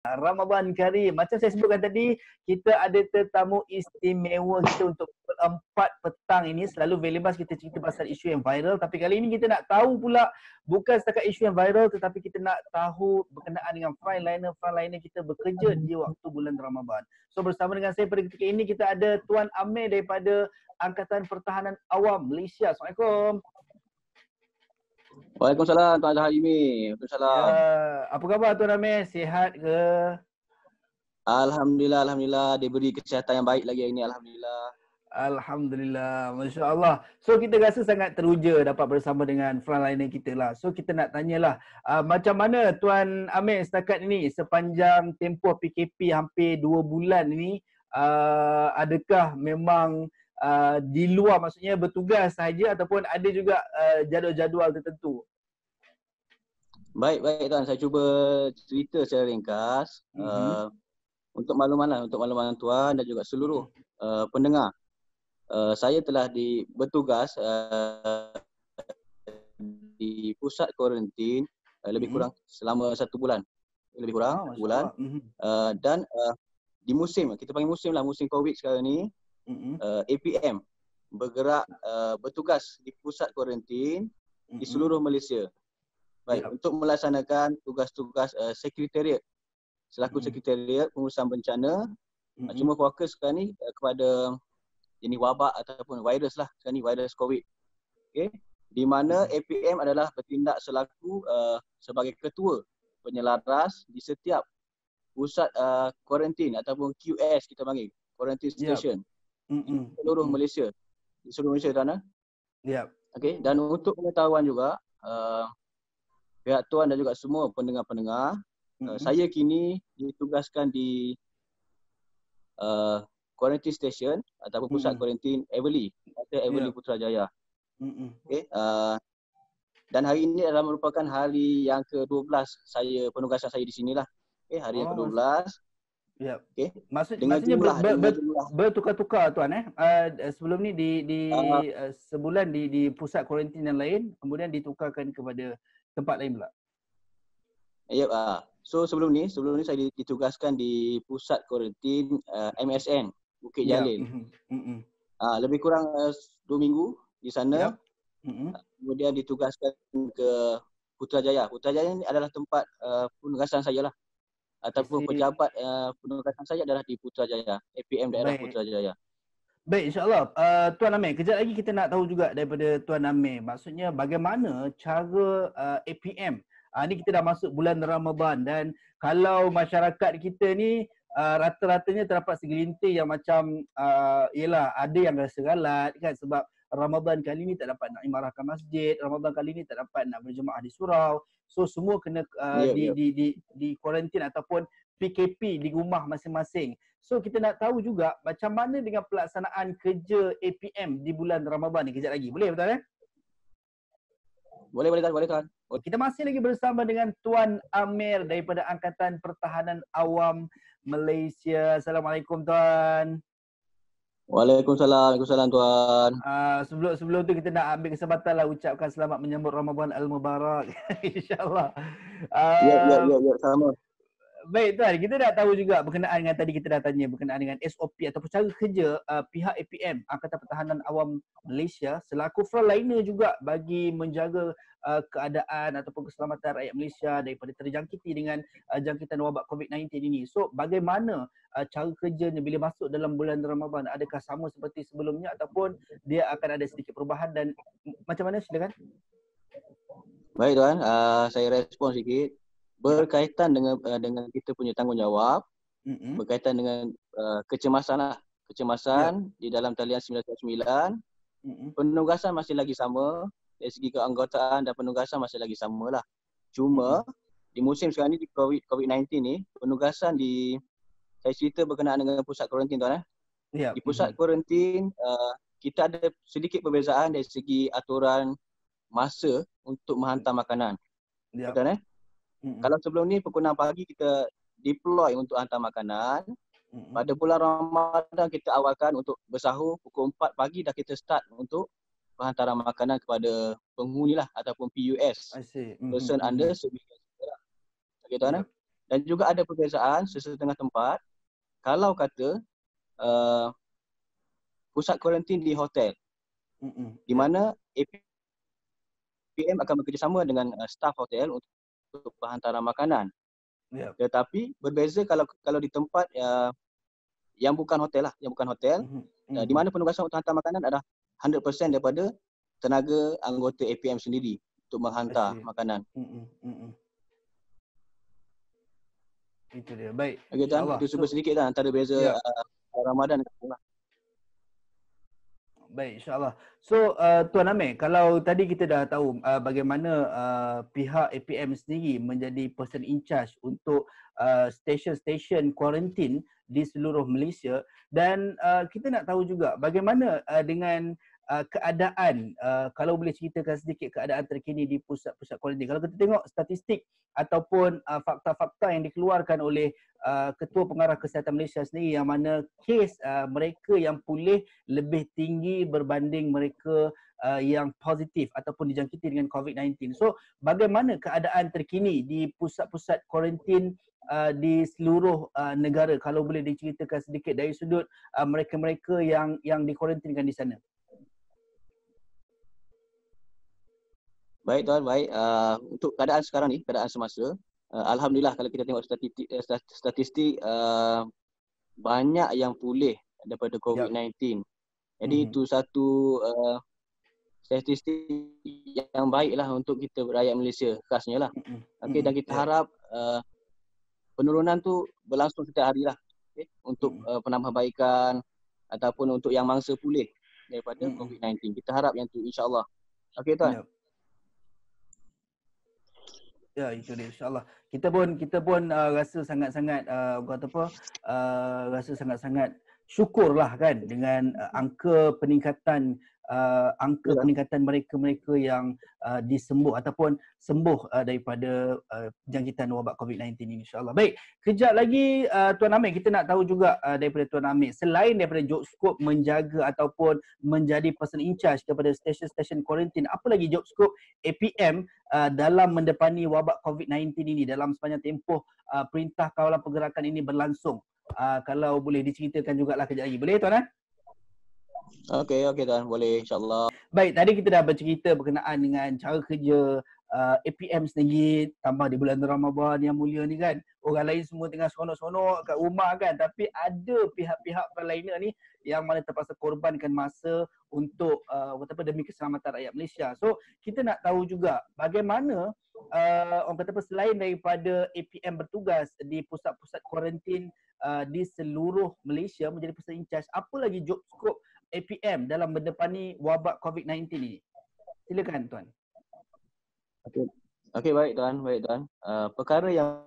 Ramadan Karim. Macam saya sebutkan tadi, kita ada tetamu istimewa kita untuk pukul 4 petang ini. Selalu Velibas kita cerita pasal isu yang viral. Tapi kali ini kita nak tahu pula bukan setakat isu yang viral, tetapi kita nak tahu berkenaan dengan frontliner kita bekerja di waktu bulan Ramadan. So bersama dengan saya pada ketika ini kita ada Tuan Amir daripada Angkatan Pertahanan Awam Malaysia. Assalamualaikum. Waalaikumsalam Tuan Hazimi. Waalaikumsalam. Ya, apa khabar Tuan Amir? Sihat ke? Alhamdulillah diberi kesihatan yang baik lagi hari ini, alhamdulillah. Alhamdulillah, Masya Allah. So kita rasa sangat teruja dapat bersama dengan frontliner kita lah. So kita nak tanyalah, macam mana Tuan Amir setakat ini sepanjang tempoh PKP hampir 2 bulan ini, adakah memang di luar, maksudnya bertugas sahaja ataupun ada juga jadual-jadual tertentu? Baik Tuan, saya cuba cerita secara ringkas untuk makluman Tuan dan juga seluruh pendengar. Saya telah bertugas di pusat kuarantin lebih kurang selama 1 bulan. Lebih kurang 1 bulan. Dan di musim, kita panggil musim lah, musim COVID sekarang ni, APM bergerak bertugas di pusat kuarantin di seluruh Malaysia. Baik, untuk melaksanakan tugas-tugas sekretariat selaku sekretariat pengurusan bencana. Cuma fokus sekarang ni kepada jenis wabak ataupun virus lah, sekarang ni virus COVID. Okay. Di mana APM adalah bertindak selaku sebagai ketua penyelaras di setiap pusat kuarantin ataupun QS kita panggil, quarantine station. Seluruh Malaysia. Di seluruh Malaysia Tuan. Okay. Dan untuk pengetahuan juga, pihak Tuan dan juga semua pendengar-pendengar, saya kini ditugaskan di quarantine station ataupun pusat kuarantin Everly, Everly Putrajaya. Okay. Dan hari ini adalah merupakan hari yang ke-12 penugasan saya di sinilah. Okay, hari yang ke-12. Okay. Maksudnya bertukar-tukar Tuan sebelum ni di sebulan di pusat kuarantin yang lain, kemudian ditukarkan kepada tempat lain pula. Ya, so sebelum ni saya ditugaskan di pusat kuarantin MSN Bukit Jalil. Lebih kurang 2 minggu di sana. Kemudian ditugaskan ke Putrajaya. Putrajaya ini adalah tempat penugasan saya lah. Ataupun pejabat penugasan saya adalah di Putrajaya, APM daerah Putrajaya. Baik, insyaAllah. Tuan Amir, kejap lagi kita nak tahu juga daripada Tuan Amir. Maksudnya bagaimana cara APM. Ni kita dah masuk bulan Ramadan dan kalau masyarakat kita ni rata-ratanya terdapat segelintir yang macam yelah, ada yang rasa galat kan sebab Ramadan kali ni tak dapat nak imarahkan masjid, Ramadan kali ni tak dapat nak berjemaah di surau. So semua kena di kuarantin ataupun PKP di rumah masing-masing. So kita nak tahu juga macam mana dengan pelaksanaan kerja APM di bulan Ramadan ni kejap lagi. Boleh betul Boleh Tuan. Kita masih lagi bersama dengan Tuan Amir daripada Angkatan Pertahanan Awam Malaysia. Assalamualaikum Tuan. Waalaikumsalam Tuan. Sebelum tu kita nak ambil kesempatan lah ucapkan selamat menyambut Ramadan Al-Mubarak. InsyaAllah. Ya, sama. Baik Tuan, kita dah tahu juga berkenaan dengan tadi kita dah tanya berkenaan dengan SOP ataupun cara kerja pihak APM, Angkatan Pertahanan Awam Malaysia selaku frontliner juga bagi menjaga keadaan ataupun keselamatan rakyat Malaysia daripada terjangkiti dengan jangkitan wabak COVID-19 ini. So bagaimana cara kerjanya bila masuk dalam bulan Ramadan? Adakah sama seperti sebelumnya ataupun dia akan ada sedikit perubahan dan macam mana? Silakan. Baik Tuan, saya respon sikit. Berkaitan dengan kita punya tanggungjawab, berkaitan dengan kecemasan di dalam talian 999, penugasan masih lagi sama, dari segi keanggotaan dan penugasan masih lagi sama lah. Cuma di musim sekarang ni di COVID-19 ni, penugasan saya cerita berkenaan dengan pusat kuarantin Tuan. Di pusat kuarantin kita ada sedikit perbezaan dari segi aturan masa untuk menghantar makanan. Betul Kalau sebelum ni pukul 6 pagi kita deploy untuk hantar makanan. Pada bulan Ramadan kita awalkan untuk bersahur pukul 4 pagi dah kita start untuk penghantaran makanan kepada penghuni lah ataupun PUS. Person under surveillance. Okay Tuan. Dan juga ada perbezaan sesetengah tempat kalau kata pusat kuarantin di hotel, di mana APM akan bekerjasama dengan staf hotel untuk penghantaran makanan. Tetapi berbeza kalau di tempat yang bukan hotel lah, di mana penugasan untuk hantar makanan adalah 100% daripada tenaga anggota APM sendiri untuk menghantar makanan. Itu dia. Baik. Okay, Tuan, itu cuba sedikit lah antara beza Ramadan dan Ramadan. Baik, insyaAllah. So, Tuan Amir, kalau tadi kita dah tahu bagaimana pihak APM sendiri menjadi person in charge untuk stesen-stesen kuarantin di seluruh Malaysia, dan kita nak tahu juga bagaimana dengan keadaan, kalau boleh ceritakan sedikit keadaan terkini di pusat-pusat kuarantin. Kalau kita tengok statistik ataupun fakta-fakta yang dikeluarkan oleh Ketua Pengarah Kesihatan Malaysia sendiri, yang mana kes mereka yang pulih lebih tinggi berbanding mereka yang positif ataupun dijangkiti dengan COVID-19. So, bagaimana keadaan terkini di pusat-pusat kuarantin di seluruh negara, kalau boleh diceritakan sedikit dari sudut mereka-mereka yang dikuarantinkan di sana? Baik Tuan, baik. Untuk keadaan sekarang ni, keadaan semasa, alhamdulillah kalau kita tengok statistik banyak yang pulih daripada COVID-19. Jadi itu satu statistik yang baiklah untuk kita rakyat Malaysia khasnya lah. Okay, dan kita harap penurunan tu berlangsung setiap hari lah, untuk penambahbaikan ataupun untuk yang mangsa pulih daripada COVID-19. Kita harap yang tu insya-Allah. Okey Tuan. Ya, itu dia, insyaAllah. Kita pun rasa sangat-sangat rasa sangat-sangat syukurlah kan dengan angka peningkatan peningkatan mereka-mereka yang disembuh ataupun sembuh daripada jangkitan wabak COVID-19 ini, insyaAllah. Baik, kejap lagi Tuan Amir, kita nak tahu juga daripada Tuan Amir, selain daripada JobScope menjaga ataupun menjadi person in charge kepada stesen-stesen kuarantin, apa lagi JobScope APM dalam mendepani wabak COVID-19 ini dalam sepanjang tempoh Perintah Kawalan Pergerakan ini berlangsung? Kalau boleh diceritakan jugalah kejap lagi. Boleh Tuan? Okey Tuan, boleh, insyaAllah. Baik, tadi kita dah bercerita berkenaan dengan cara kerja APM sendiri, tambah di bulan Ramadan yang mulia ni kan. Orang lain semua tengah seronok-seronok kat rumah kan, tapi ada pihak-pihak lainnya ni yang mana terpaksa korbankan masa untuk demi keselamatan rakyat Malaysia. So, kita nak tahu juga bagaimana orang kata apa, selain daripada APM bertugas di pusat-pusat kuarantin di seluruh Malaysia menjadi person in charge, apa lagi job scope APM dalam mendepani wabak COVID-19 ini? Silakan Tuan. Okey, baik Tuan. Perkara yang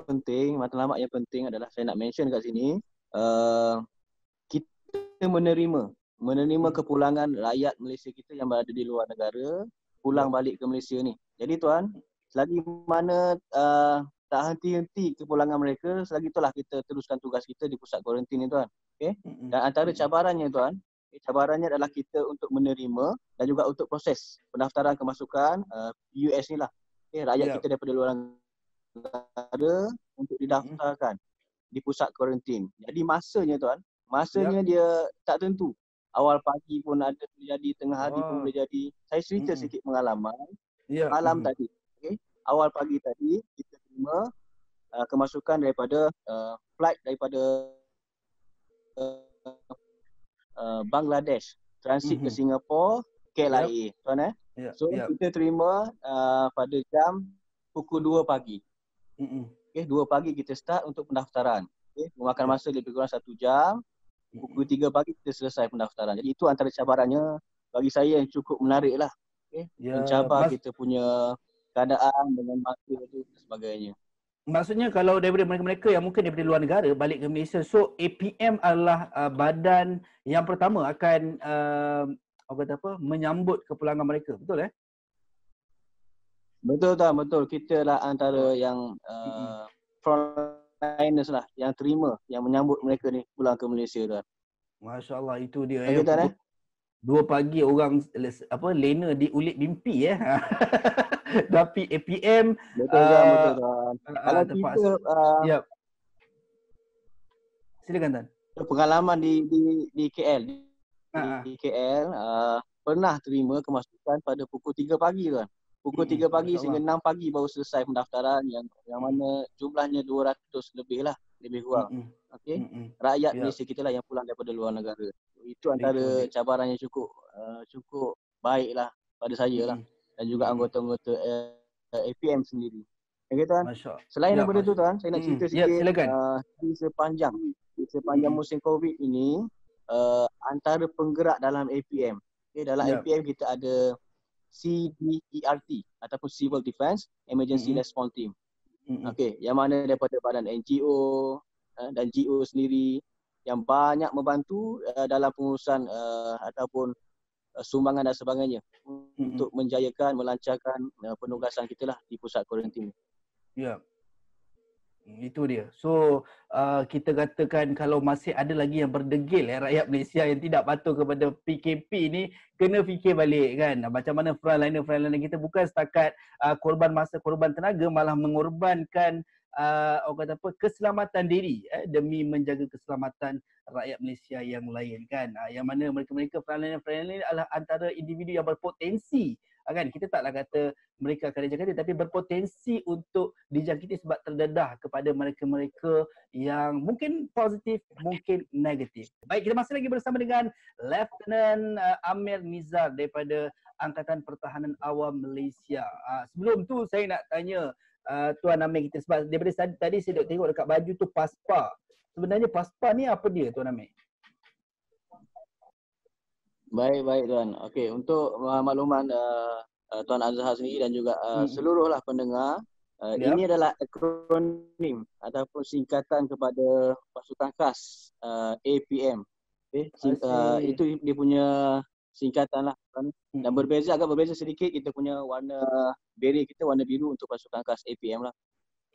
penting, matlamat yang penting adalah saya nak mention kat sini, kita menerima kepulangan rakyat Malaysia kita yang berada di luar negara pulang balik ke Malaysia ni. Jadi Tuan, selagi mana tak henti-henti kepulangan mereka, selagi itulah kita teruskan tugas kita di pusat kuarantin ni Tuan. Okey. Dan antara cabarannya Tuan, cabarannya adalah kita untuk menerima dan juga untuk proses pendaftaran kemasukan US ni lah. Rakyat kita daripada luar negara untuk didaftarkan di pusat kuarantin. Jadi masanya Tuan, dia tak tentu. Awal pagi pun ada boleh jadi, tengah hari pun boleh jadi. Saya cerita sikit pengalaman malam tadi. Okay? Awal pagi tadi kita terima kemasukan daripada flight daripada Bangladesh transit ke Singapura, KLIA, Tuan So kita terima pada jam pukul 2 pagi. Okay, 2 pagi kita start untuk pendaftaran. Okay, memakan masa lebih kurang 1 jam. Pukul 3 pagi kita selesai pendaftaran. Jadi itu antara cabarannya bagi saya yang cukup menarik lah. Okay, mencabar kita punya keadaan dengan masa dan sebagainya. Maksudnya kalau daripada mereka-mereka yang mungkin daripada luar negara balik ke Malaysia, so APM adalah badan yang pertama akan menyambut kepulangan mereka, betul Betul Tuan, betul. Kita lah antara yang frontliners lah, yang terima, yang menyambut mereka ni pulang ke Malaysia Tuan. Masya-Allah, itu dia. Okay, Tuan, 2 pagi orang lena di ulit mimpi tapi APM Betul kan, betul kan. Kalau kita terpaksa. Yep. Silakan Tan. pengalaman di KL, Ha. di KL pernah terima kemasukan pada pukul 3 pagi kan. Pukul 3 pagi sehingga 6 pagi baru selesai pendaftaran yang mana jumlahnya 200 lebih lah, lebih kurang. Okey. Rakyat Malaysia kita lah yang pulang daripada luar negara. Itu antara cabaran yang cukup baiklah pada saya lah dan juga anggota-anggota APM sendiri. Okey Tuan. Selain daripada tu Tuan, saya nak cerita sikit di sepanjang musim COVID ini antara penggerak dalam APM. Okay, dalam APM kita ada CDERT ataupun Civil Defence Emergency Response Team. Okey, yang mana daripada badan NGO dan GO sendiri yang banyak membantu dalam pengurusan ataupun sumbangan dan sebagainya untuk menjayakan, melancarkan penugasan kita lah di pusat kuarantin. Ya. Itu dia. So kita katakan kalau masih ada lagi yang berdegil rakyat Malaysia yang tidak patuh kepada PKP ni, kena fikir balik kan. Macam mana frontliner kita bukan setakat korban masa, korban tenaga, malah mengorbankan orang kata apa, keselamatan diri demi menjaga keselamatan rakyat Malaysia yang lain kan. Yang mana mereka-mereka frontliner adalah antara individu yang berpotensi kan. Kita taklah kata mereka akan dijangkiti, tapi berpotensi untuk dijangkiti sebab terdedah kepada mereka-mereka yang mungkin positif, mungkin negatif. Baik, kita masih lagi bersama dengan Lieutenant Amir Nizar daripada Angkatan Pertahanan Awam Malaysia. Sebelum tu saya nak tanya Tuan Amir kita, sebab daripada tadi saya tengok dekat baju tu PASPA. Sebenarnya PASPA ni apa dia Tuan Amir? Baik Tuan. Okey, untuk makluman Tuan Azhar sendiri dan juga seluruhlah pendengar, ini adalah akronim ataupun singkatan kepada pasukan khas APM. Okay? Itu dia punya singkatan lah. Dan agak berbeza sedikit, kita punya warna beret kita warna biru untuk pasukan khas APM lah.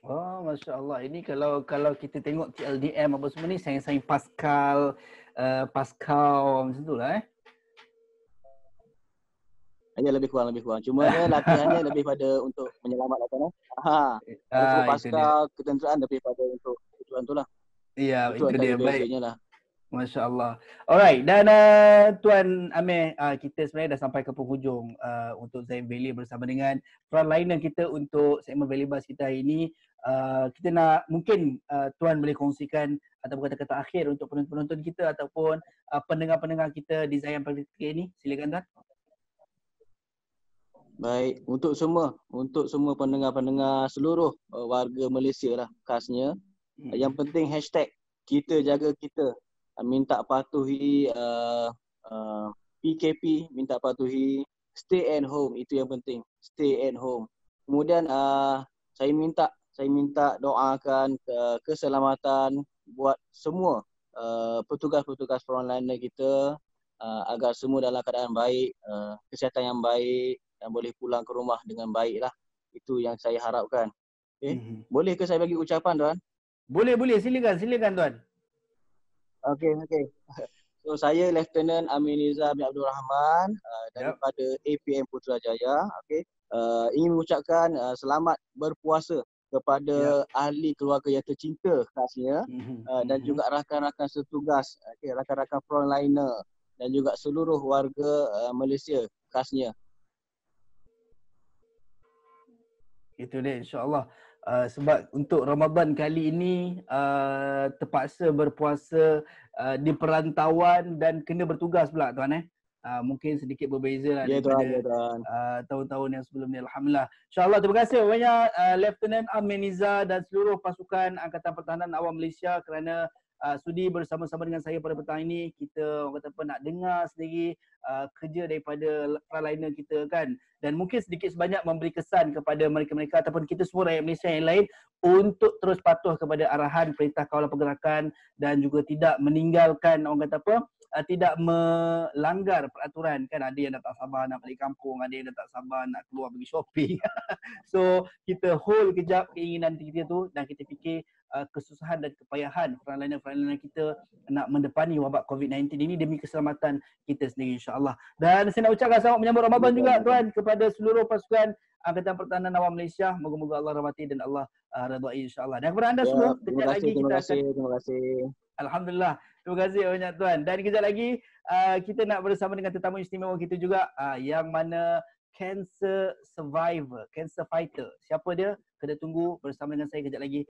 Oh, Masya Allah. Ini kalau kita tengok TLDM apa semua ni, sayang-sayang Pascal macam tu lah Hanya lebih kurang. Cuma latihannya lebih pada untuk menyelamatkan kan. Kalau Pascal ketenteraan lebih pada untuk tujuan tu lah. Ya, itu dia. Baik. Lah. Masya Allah. Alright, dan Tuan Amir, kita sebenarnya dah sampai ke penghujung untuk segmen Valley bersama dengan frontliner kita untuk segmen Valley Bus kita hari ini. Kita nak, mungkin Tuan boleh kongsikan ataupun kata-kata akhir untuk penonton-penonton kita ataupun pendengar-pendengar kita di Zayan Politik ini. Silakan Tuan. Baik, untuk semua pendengar-pendengar seluruh warga Malaysia lah khasnya. Yang penting hashtag kita jaga kita. Minta patuhi PKP, minta patuhi stay at home, itu yang penting. Stay at home. Kemudian saya minta doakan keselamatan buat semua petugas-petugas frontliner kita agar semua dalam keadaan baik, kesihatan yang baik dan boleh pulang ke rumah dengan baik lah. Itu yang saya harapkan. Okay? Boleh ke saya bagi ucapan Tuan? Boleh. Silakan Tuan. Okey. So saya Lieutenant Amir Nizar bin Abdul Rahman daripada APM Putrajaya. Okey. Ingin mengucapkan selamat berpuasa kepada ahli keluarga yang tercinta khasnya dan juga rakan-rakan setugas, rakan-rakan frontliner dan juga seluruh warga Malaysia khasnya. Itu dia, insya-Allah. Sebab untuk Ramadan kali ini terpaksa berpuasa di perantauan dan kena bertugas pula Tuan mungkin sedikit berbeza lah daripada tahun-tahun yang sebelum ni. Alhamdulillah. InsyaAllah, terima kasih banyak Lieutenant Amir Nizar dan seluruh pasukan Angkatan Pertahanan Awam Malaysia kerana sudi bersama-sama dengan saya pada petang ini. Kita orang kata apa, nak dengar sendiri kerja daripada frontliner kita kan, dan mungkin sedikit sebanyak memberi kesan kepada mereka-mereka ataupun kita semua rakyat Malaysia yang lain untuk terus patuh kepada arahan Perintah Kawalan Pergerakan dan juga tidak meninggalkan, orang kata apa, tidak melanggar peraturan kan. Ada yang dah tak sabar nak balik kampung, ada yang dah tak sabar nak keluar pergi shopping. So kita hold kejap keinginan kita tu dan kita fikir kesusahan dan kepayahan frontliner kita nak mendepani wabak COVID-19 ini demi keselamatan kita sendiri, insya-Allah. Dan saya nak ucapkan selamat menyambut Ramadan juga tuan kepada seluruh pasukan Angkatan Pertahanan Awam Malaysia. Moga-moga Allah rahmati dan Allah redai, insya-Allah. Dan kepada anda semua, kejap lagi kita akan terima kasih. Alhamdulillah. Terima kasih banyak tuan. Dan kejap lagi kita nak bersama dengan tetamu istimewa kita juga yang mana cancer survivor, cancer fighter. Siapa dia? Kena tunggu bersama dengan saya kejap lagi.